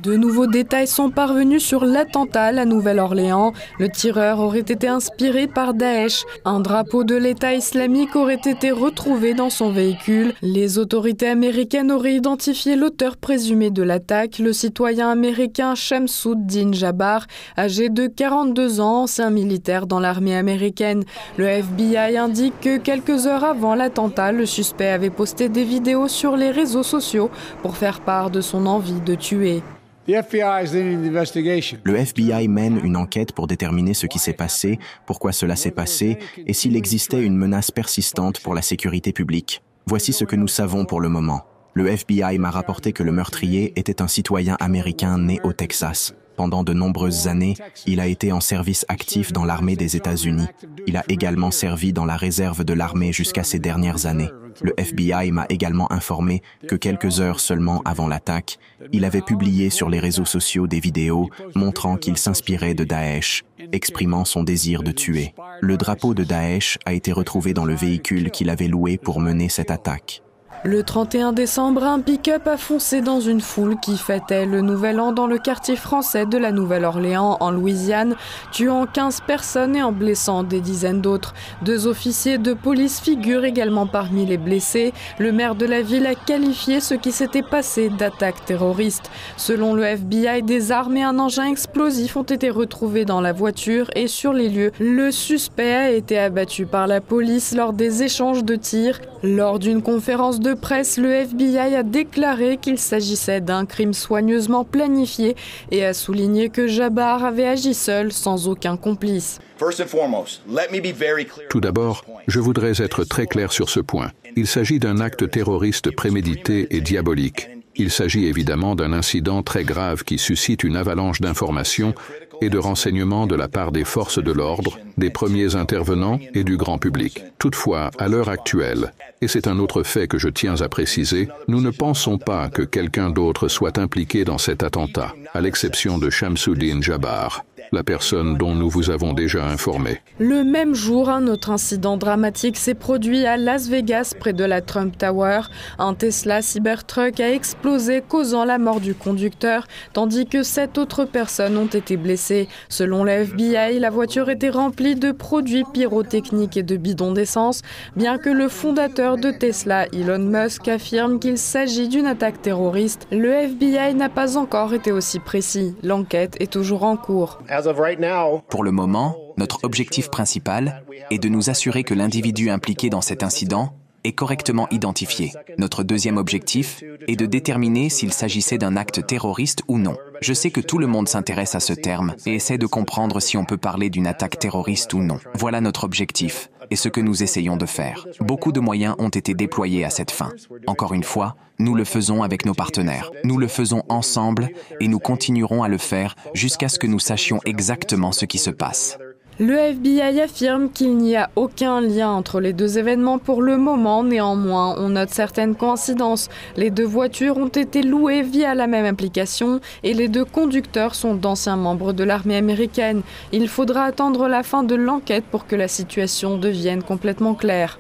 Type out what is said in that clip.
De nouveaux détails sont parvenus sur l'attentat à la Nouvelle-Orléans. Le tireur aurait été inspiré par Daesh. Un drapeau de l'État islamique aurait été retrouvé dans son véhicule. Les autorités américaines auraient identifié l'auteur présumé de l'attaque, le citoyen américain Shamsuddin Jabbar, âgé de 42 ans, ancien militaire dans l'armée américaine. Le FBI indique que quelques heures avant l'attentat, le suspect avait posté des vidéos sur les réseaux sociaux pour faire part de son envie de tuer. Le FBI mène une enquête pour déterminer ce qui s'est passé, pourquoi cela s'est passé et s'il existait une menace persistante pour la sécurité publique. Voici ce que nous savons pour le moment. Le FBI m'a rapporté que le meurtrier était un citoyen américain né au Texas. Pendant de nombreuses années, il a été en service actif dans l'armée des États-Unis. Il a également servi dans la réserve de l'armée jusqu'à ces dernières années. Le FBI m'a également informé que quelques heures seulement avant l'attaque, il avait publié sur les réseaux sociaux des vidéos montrant qu'il s'inspirait de Daesh, exprimant son désir de tuer. Le drapeau de Daesh a été retrouvé dans le véhicule qu'il avait loué pour mener cette attaque. Le 31 décembre, un pick-up a foncé dans une foule qui fêtait le Nouvel An dans le quartier français de la Nouvelle-Orléans, en Louisiane, tuant 15 personnes et en blessant des dizaines d'autres. 2 officiers de police figurent également parmi les blessés. Le maire de la ville a qualifié ce qui s'était passé d'attaque terroriste. Selon le FBI, des armes et un engin explosif ont été retrouvés dans la voiture et sur les lieux. Le suspect a été abattu par la police lors des échanges de tirs. Lors d'une conférence de presse, le FBI a déclaré qu'il s'agissait d'un crime soigneusement planifié et a souligné que Jabbar avait agi seul, sans aucun complice. Tout d'abord, je voudrais être très clair sur ce point. Il s'agit d'un acte terroriste prémédité et diabolique. Il s'agit évidemment d'un incident très grave qui suscite une avalanche d'informations et de renseignements de la part des forces de l'ordre, des premiers intervenants et du grand public. Toutefois, à l'heure actuelle, et c'est un autre fait que je tiens à préciser, nous ne pensons pas que quelqu'un d'autre soit impliqué dans cet attentat, à l'exception de Shamsuddin Jabbar, la personne dont nous vous avons déjà informé. Le même jour, un autre incident dramatique s'est produit à Las Vegas, près de la Trump Tower. Un Tesla Cybertruck a explosé, causant la mort du conducteur, tandis que 7 autres personnes ont été blessées. Selon la FBI, la voiture était remplie de produits pyrotechniques et de bidons d'essence, bien que le fondateur de Tesla, Elon Musk, affirme qu'il s'agit d'une attaque terroriste. Le FBI n'a pas encore été aussi précis. L'enquête est toujours en cours. Pour le moment, notre objectif principal est de nous assurer que l'individu impliqué dans cet incident est correctement identifié. Notre deuxième objectif est de déterminer s'il s'agissait d'un acte terroriste ou non. Je sais que tout le monde s'intéresse à ce terme et essaie de comprendre si on peut parler d'une attaque terroriste ou non. Voilà notre objectif et ce que nous essayons de faire. Beaucoup de moyens ont été déployés à cette fin. Encore une fois, nous le faisons avec nos partenaires. Nous le faisons ensemble et nous continuerons à le faire jusqu'à ce que nous sachions exactement ce qui se passe. Le FBI affirme qu'il n'y a aucun lien entre les 2 événements pour le moment. Néanmoins, on note certaines coïncidences. Les 2 voitures ont été louées via la même application et les 2 conducteurs sont d'anciens membres de l'armée américaine. Il faudra attendre la fin de l'enquête pour que la situation devienne complètement claire.